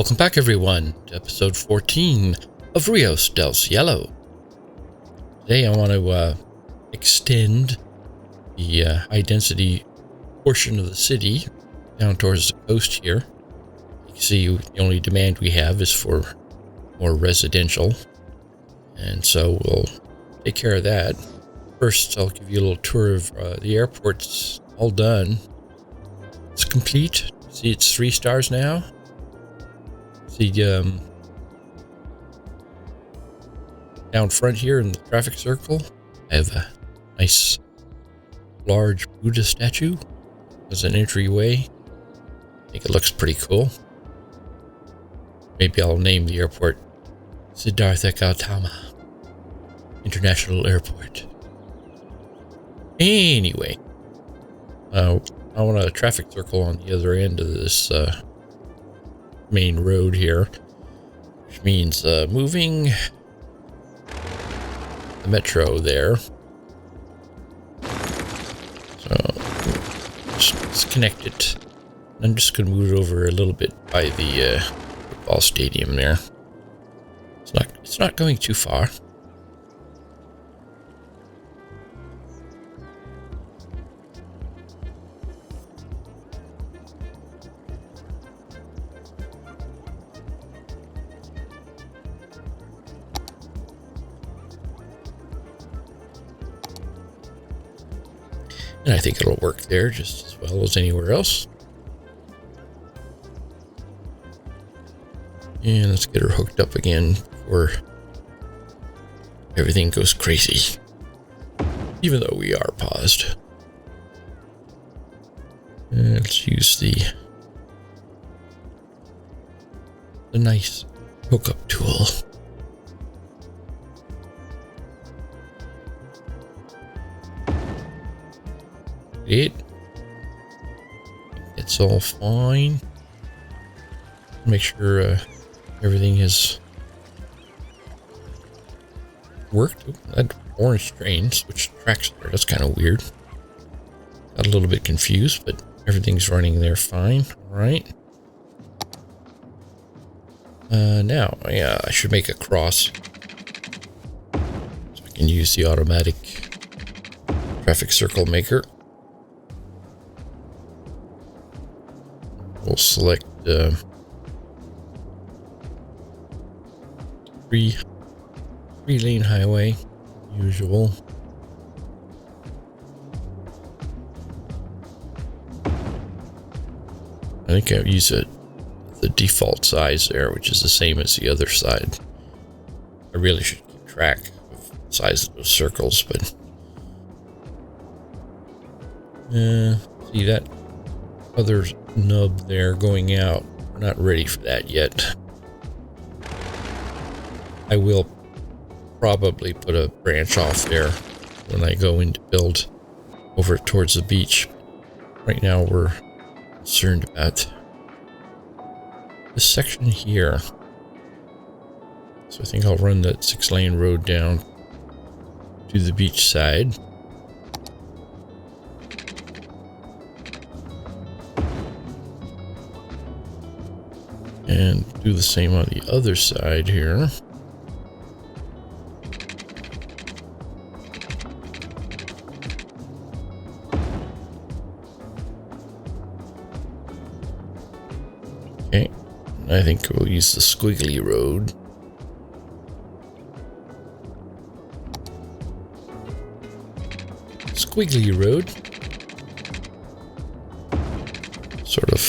Welcome back, everyone, to episode 14 of Ríos del Cielo. Today I want to extend the high-density portion of the city down towards the coast here. You can see the only demand we have is for more residential, and so we'll take care of that. First, I'll give you a little tour of the airport's all done. It's complete. See, it's 3 stars now. See, down front here in the traffic circle, I have a nice large Buddha statue as an entryway. I think it looks pretty cool. Maybe I'll name the airport Siddhartha Gautama International Airport. Anyway, I want a traffic circle on the other end of this main road here, which means moving the metro there. So let's connect it. I'm just going to move it over a little bit by the football stadium there. It's not going too far. And I think it'll work there just as well as anywhere else. And let's get her hooked up again before everything goes crazy. Even though we are paused. And let's use the nice hookup tool. It's all fine. Make sure everything has worked. That orange train switched tracks there. That's kind of weird. Got a little bit confused, but everything's running there fine. All right. Now, I should make a cross so I can use the automatic traffic circle maker. We'll select 3-lane highway, usual. I think I'll use the default size there, which is the same as the other side. I really should keep track of the size of those circles, but see that other nub there going out. We're not ready for that yet. I will probably put a branch off there when I go in to build over towards the beach. Right now we're concerned about this section here. So I think I'll run that 6-lane road down to the beach side. And do the same on the other side here. Okay, I think we'll use the squiggly road. Squiggly road. Sort of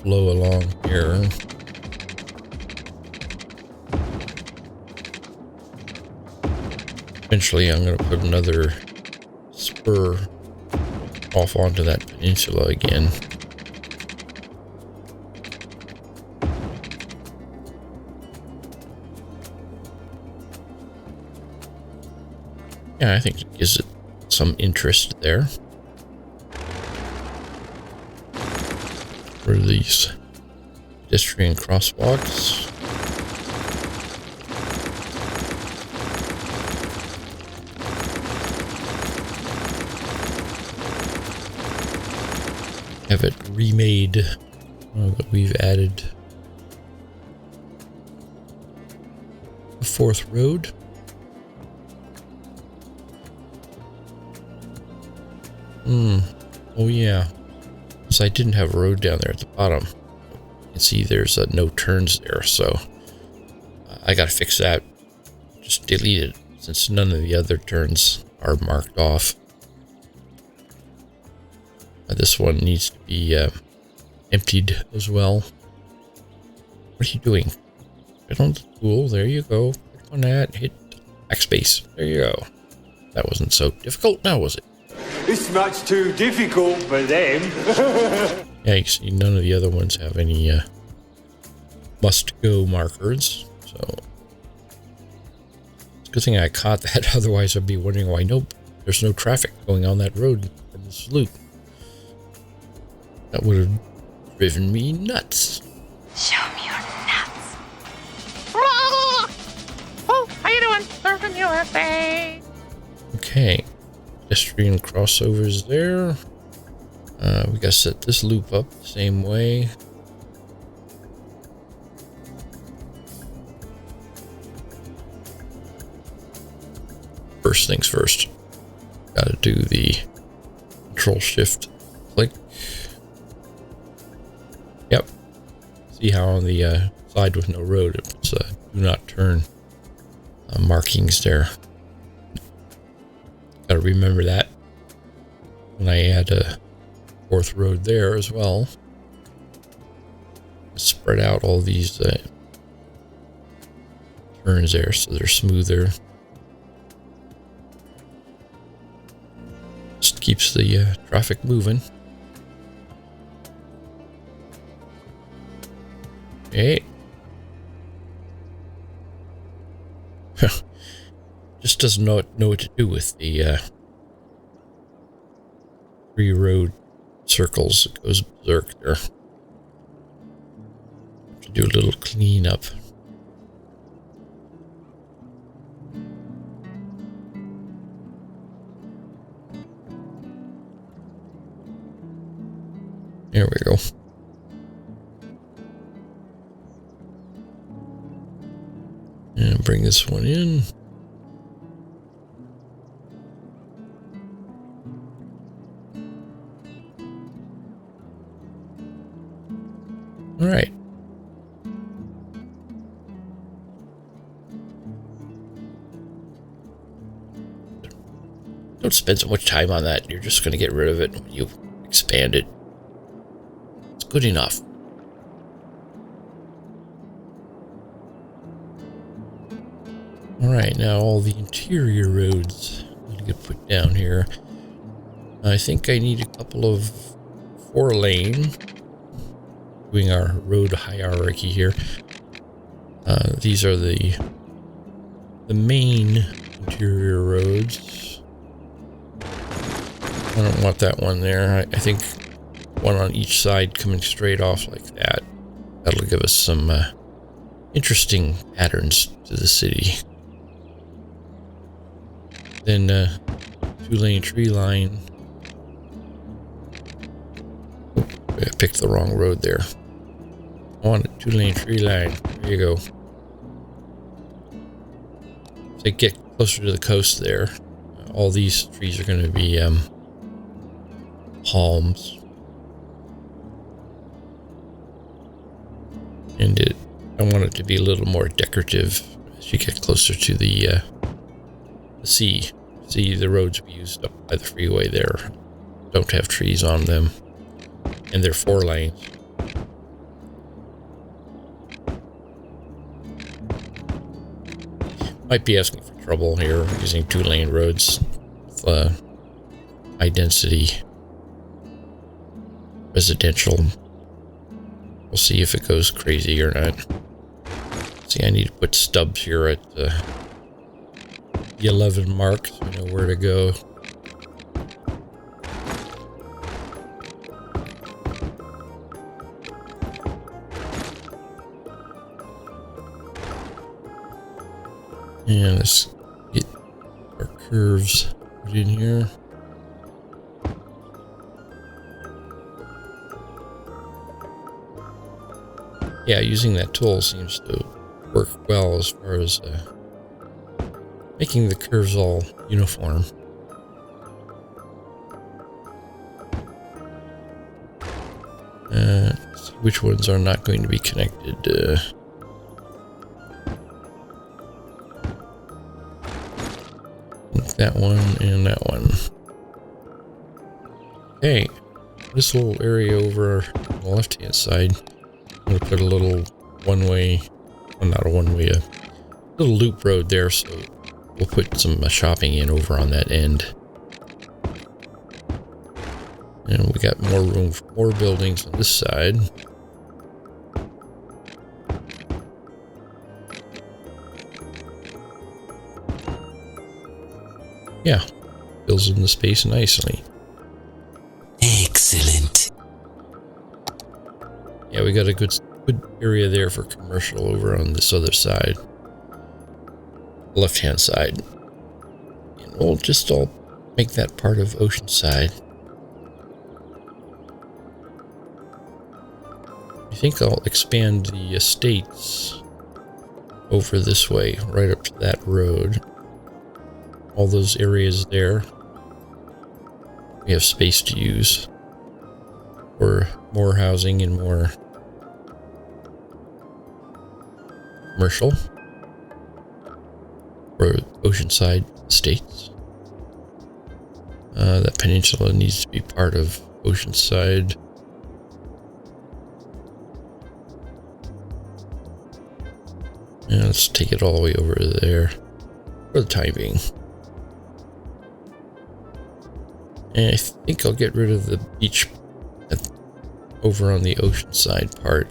flow along here. Eventually I'm going to put another spur off onto that peninsula again. Yeah, I think it gives it some interest there. For these pedestrian crosswalks. Have it remade that we've added fourth road. Oh yeah. So I didn't have a road down there at the bottom. You can see there's no turns there, so I gotta fix that. Just delete it since none of the other turns are marked off. This one needs to be emptied as well. What are you doing? Get on the tool. There you go. Click on that. Hit backspace. There you go. That wasn't so difficult, now was it? It's much too difficult for them. Yeah, you can see none of the other ones have any must-go markers. So it's a good thing I caught that. Otherwise, I'd be wondering why there's no traffic going on that road from this loop. That would have driven me nuts. Show me your nuts. Oh, how you doing? Surfing USA. Okay. Pedestrian crossovers there. We gotta set this loop up the same way. First things first. Gotta do the Control-Shift click. Yep. See how on the side with no road, it's do not turn markings there. Gotta remember that when I add a fourth road there as well. Spread out all these turns there so they're smoother. Just keeps the traffic moving. Okay. Just doesn't know what to do with the 3 road circles. It goes berserk there. Have to do a little cleanup. There we go. And bring this one in. All right. Don't spend so much time on that. You're just going to get rid of it when you expand it. It's good enough. All right, now all the interior roads need to get put down here. I think I need a couple of 4-lane. Doing our road hierarchy here. These are the main interior roads. I don't want that one there. I think one on each side coming straight off like that. That'll give us some interesting patterns to the city. Then 2-lane tree line. I picked the wrong road there. I want a 2-lane tree line. There you go. So I get closer to the coast there. All these trees are going to be palms. And I want it to be a little more decorative as you get closer to the sea. See, the roads we used up by the freeway there don't have trees on them. And they're 4 lanes. Might be asking for trouble here using 2-lane roads with high density residential. We'll see if it goes crazy or not. See, I need to put stubs here at the 11 mark so I know where to go. And let's get our curves put in here. Yeah, using that tool seems to work well as far as making the curves all uniform. Let's see which ones are not going to be connected. That one and that one. Okay, this little area over on the left-hand side, I'm going to put a little one-way, well, not a one-way, a little loop road there, so we'll put some shopping in over on that end. And we got more room for more buildings on this side. Yeah, fills in the space nicely. Excellent. Yeah, we got a good area there for commercial over on this other side. Left-hand side. And we'll just all make that part of Oceanside. I think I'll expand the estates over this way, right up to that road. All those areas there, we have space to use for more housing and more commercial for Oceanside Estates. That peninsula needs to be part of Oceanside. And let's take it all the way over there for the time being. And I think I'll get rid of the beach over on the Oceanside part.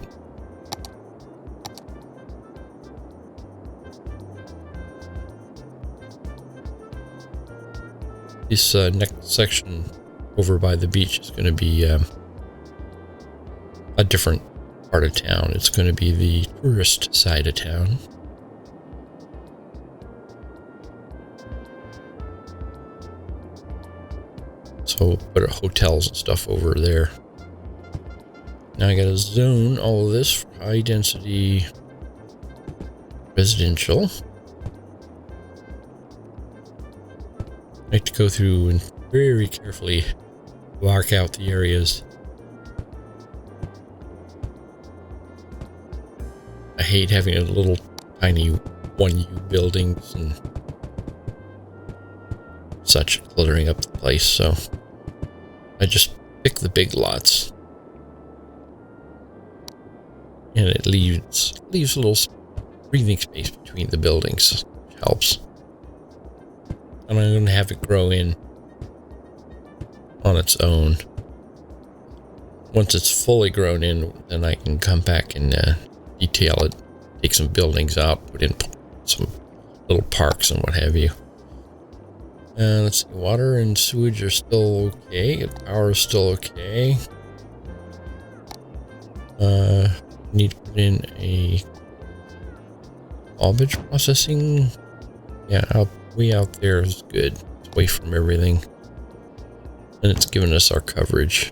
This next section over by the beach is going to be a different part of town. It's going to be the tourist side of town. So put hotels and stuff over there. Now I got to zone all of this for high density residential. I like to go through and very carefully mark out the areas. I hate having a little tiny 1U buildings and such cluttering up the place, so I just pick the big lots. And it leaves a little breathing space between the buildings, which helps. And I'm going to have it grow in on its own. Once it's fully grown in, then I can come back and detail it, take some buildings out, put in some little parks and what have you. Let's see, water and sewage are still okay. Power is still okay. Need to put in a garbage processing. Yeah, way out there is good. It's away from everything. And it's giving us our coverage.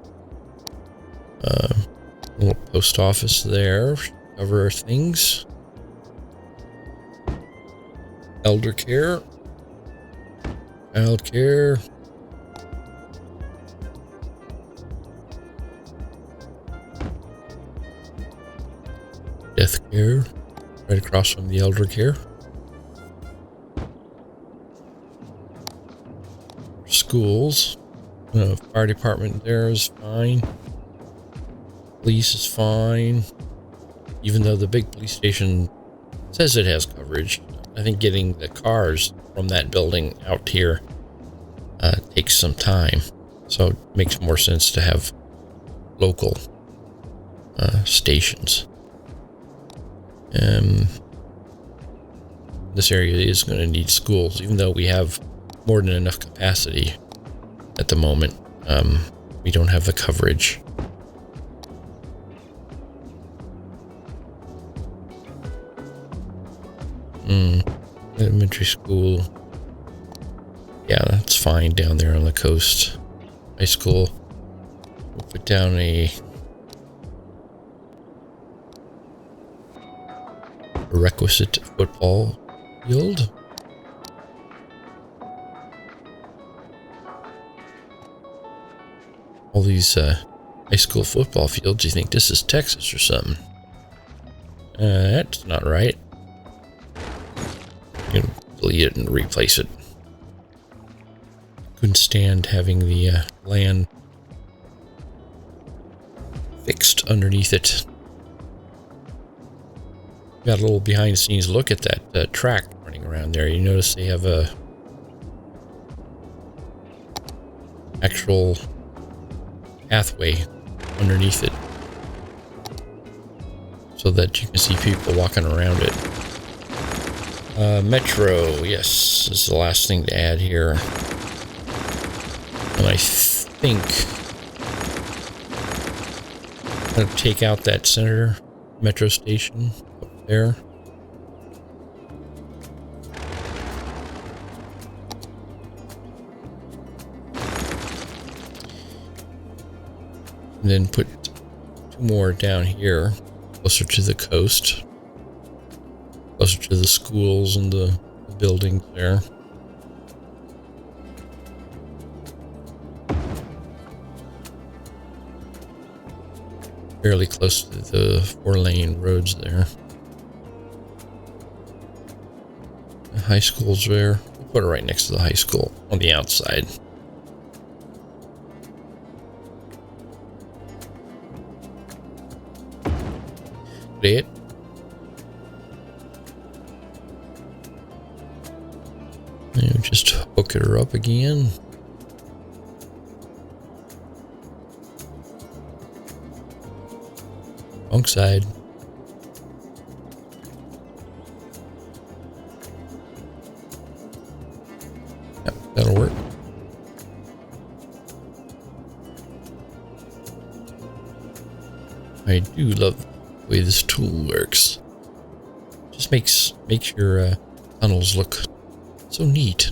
Little post office there. Cover things. Elder care. Child care. Death care. Right across from the elder care. Schools. Fire department there is fine. Police is fine. Even though the big police station says it has coverage, I think getting the cars from that building out here takes some time. So it makes more sense to have local stations. This area is going to need schools, even though we have more than enough capacity at the moment. We don't have the coverage. Elementary school. Yeah, that's fine down there on the coast. High school. We'll put down a requisite football field. all these high school football fields. You think this is Texas or something. That's not right. I'm gonna delete it and replace it. Couldn't stand having the land fixed underneath it. Got a little behind the scenes look at that track running around there. You notice they have a actual pathway underneath it so that you can see people walking around it. Metro, yes, this is the last thing to add here. And I think I'm going to take out that center metro station up there. And then put 2 more down here, closer to the coast, closer to the schools and the buildings there. Fairly close to the 4-lane roads there. The high school's there. We'll put it right next to the high school on the outside. It. And just hook her up again. Wrong side. Yep, that'll work. I do love the way this tool works. Just makes your tunnels look so neat.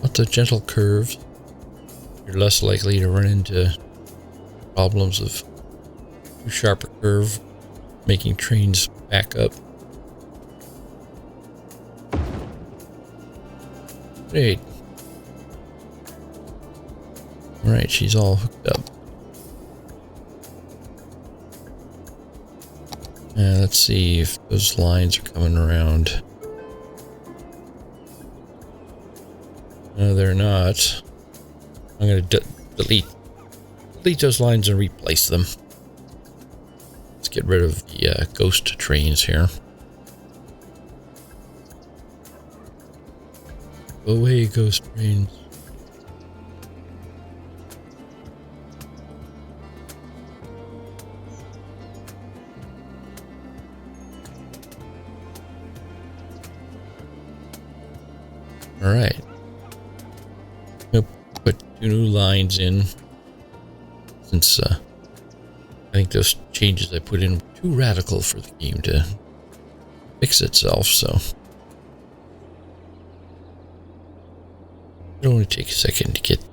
Lots of gentle curves. You're less likely to run into problems of too sharp a curve, making trains back up. Great. Alright, she's all hooked up. Let's see if those lines are coming around. No, they're not. I'm going to delete those lines and replace them. Let's get rid of the ghost trains here. Go away, ghost trains. All right. I'm gonna put 2 new lines in since I think those changes I put in were too radical for the game to fix itself, so it'll only take a second to get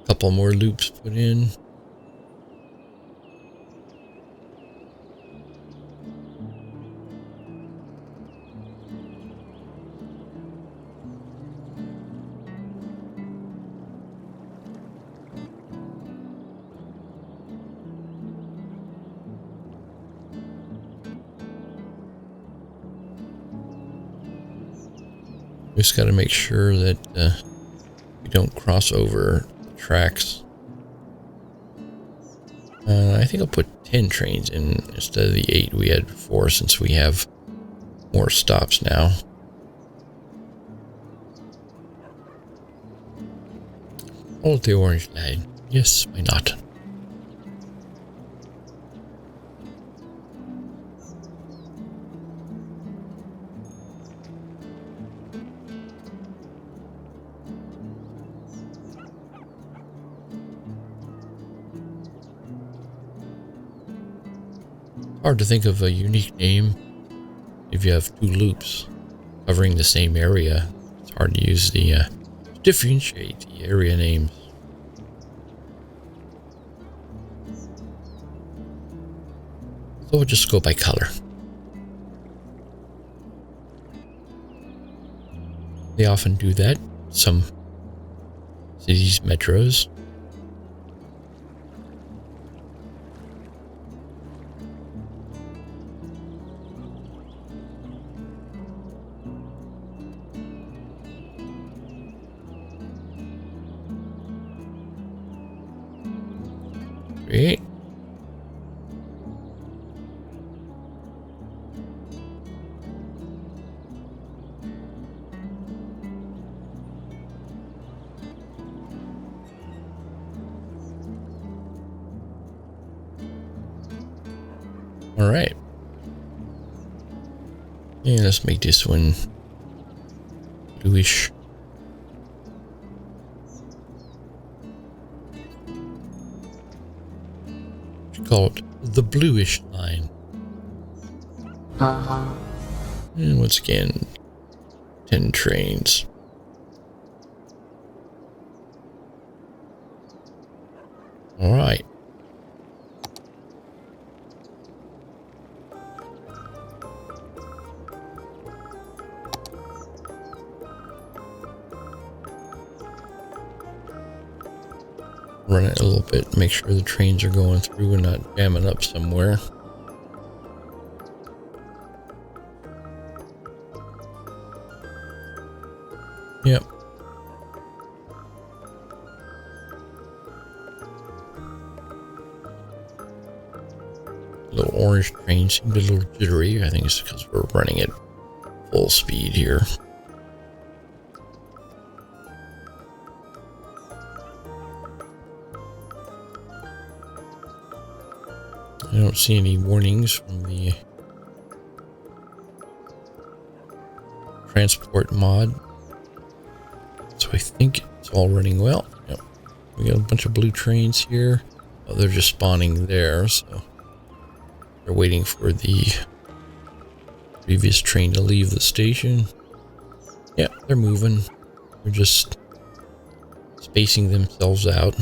a couple more loops put in. We just got to make sure that we don't cross over the tracks. I think I'll put 10 trains in instead of the 8 we had before, since we have more stops now. Hold the orange line. Yes, why not? Hard to think of a unique name if you have 2 loops covering the same area. It's hard to use the differentiate the area names. So we'll just go by color. They often do that. Some cities, metros. Great. All right. Yeah, let's make this one bluish. Call it the bluish line. And once again, 10 trains. All right. Run it a little bit, make sure the trains are going through and not jamming up somewhere. Yep. Little orange train seemed a little jittery. I think it's because we're running at full speed here. I don't see any warnings from the transport mod, so I think it's all running well. Yep. We got a bunch of blue trains here. Oh, they're just spawning there, so they're waiting for the previous train to leave the station. Yeah, they're moving. They're just spacing themselves out.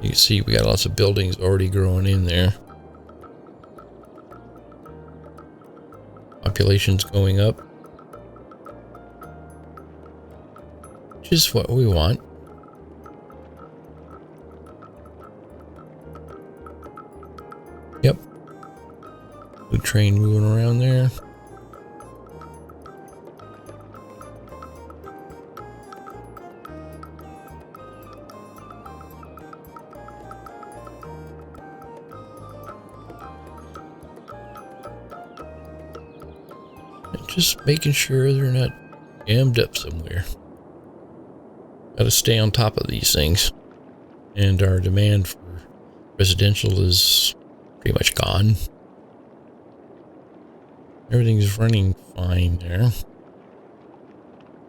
You can see we got lots of buildings already growing in there. Population's going up, which is what we want. Yep. Blue train moving around there. Just making sure they're not jammed up somewhere. Got to stay on top of these things. And our demand for residential is pretty much gone. Everything's running fine there.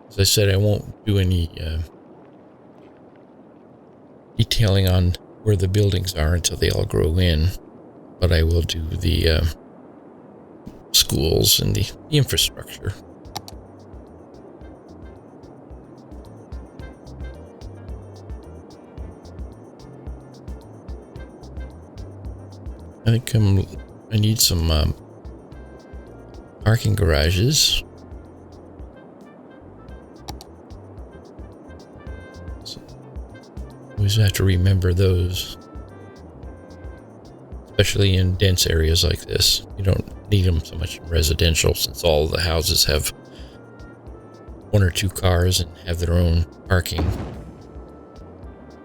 As I said, I won't do any detailing on where the buildings are until they all grow in. But I will do the schools and the infrastructure. I think I need some parking garages. So always have to remember those, especially in dense areas like this. You don't need them so much in residential, since all the houses have one or two cars and have their own parking.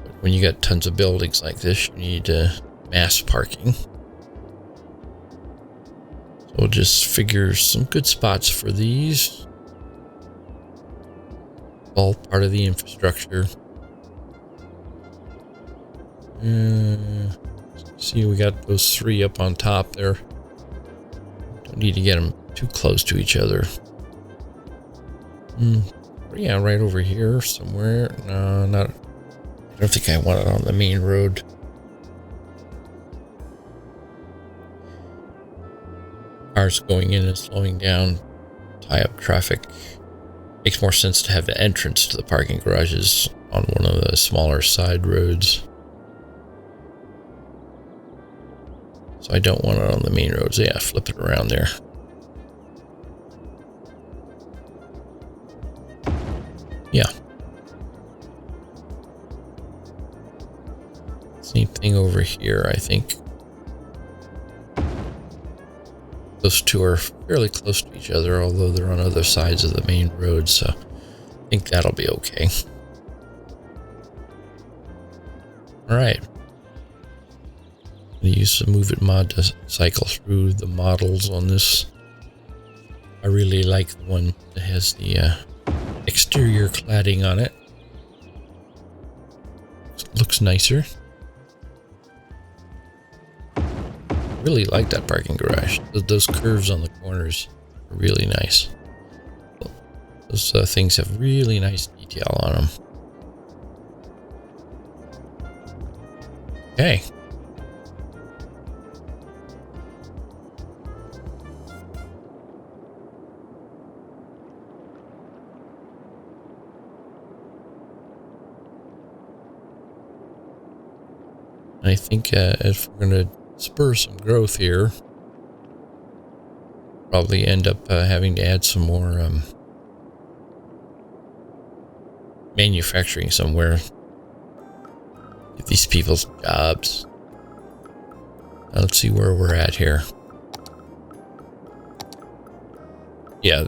But when you got tons of buildings like this, you need mass parking. So we'll just figure some good spots for these. All part of the infrastructure. See, we got those three up on top there. Don't need to get them too close to each other. Yeah, right over here somewhere. No, not. I don't think I want it on the main road. Cars going in and slowing down, tie up traffic. Makes more sense to have the entrance to the parking garages on one of the smaller side roads. So I don't want it on the main roads. Yeah, flip it around there. Yeah. Same thing over here, I think. Those two are fairly close to each other, although they're on other sides of the main road, so I think that'll be okay. Alright. I'm going to use some Move It mod to cycle through the models on this. I really like the one that has the exterior cladding on it. Looks nicer. Really like that parking garage. Those curves on the corners are really nice. Those things have really nice detail on them. Okay. I think if we're going to spur some growth here, probably end up having to add some more manufacturing somewhere. Give these people jobs. Now let's see where we're at here. Yeah,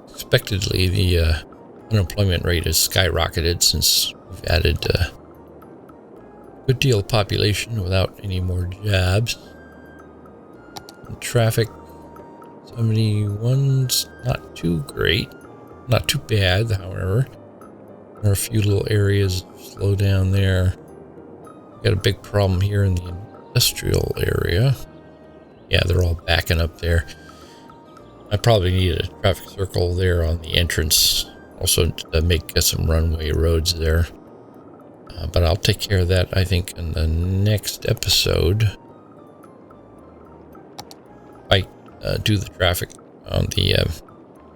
expectedly the unemployment rate has skyrocketed since we've added good deal of population without any more jobs. And traffic 71's not too great, not too bad, however. There are a few little areas of slow down there. Got a big problem here in the industrial area. Yeah, they're all backing up there. I probably need a traffic circle there on the entrance, also to make some runway roads there. But I'll take care of that, I think, in the next episode. I do the traffic on the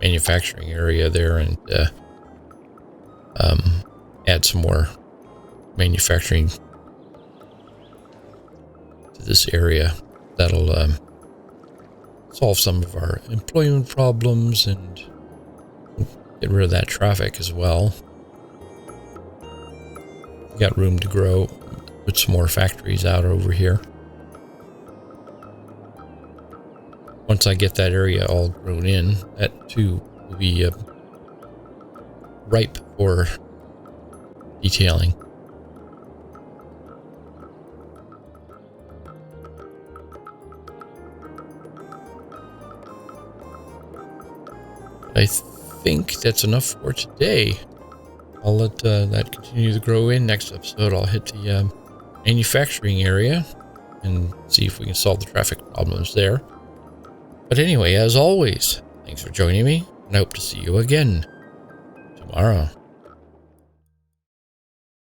manufacturing area there and add some more manufacturing to this area. That'll solve some of our employment problems and get rid of that traffic as well. Got room to grow, put some more factories out over here. Once I get that area all grown in, that too will be ripe for detailing. I think that's enough for today. I'll let that continue to grow in. Next episode, I'll hit the manufacturing area and see if we can solve the traffic problems there. But anyway, as always, thanks for joining me, and I hope to see you again tomorrow.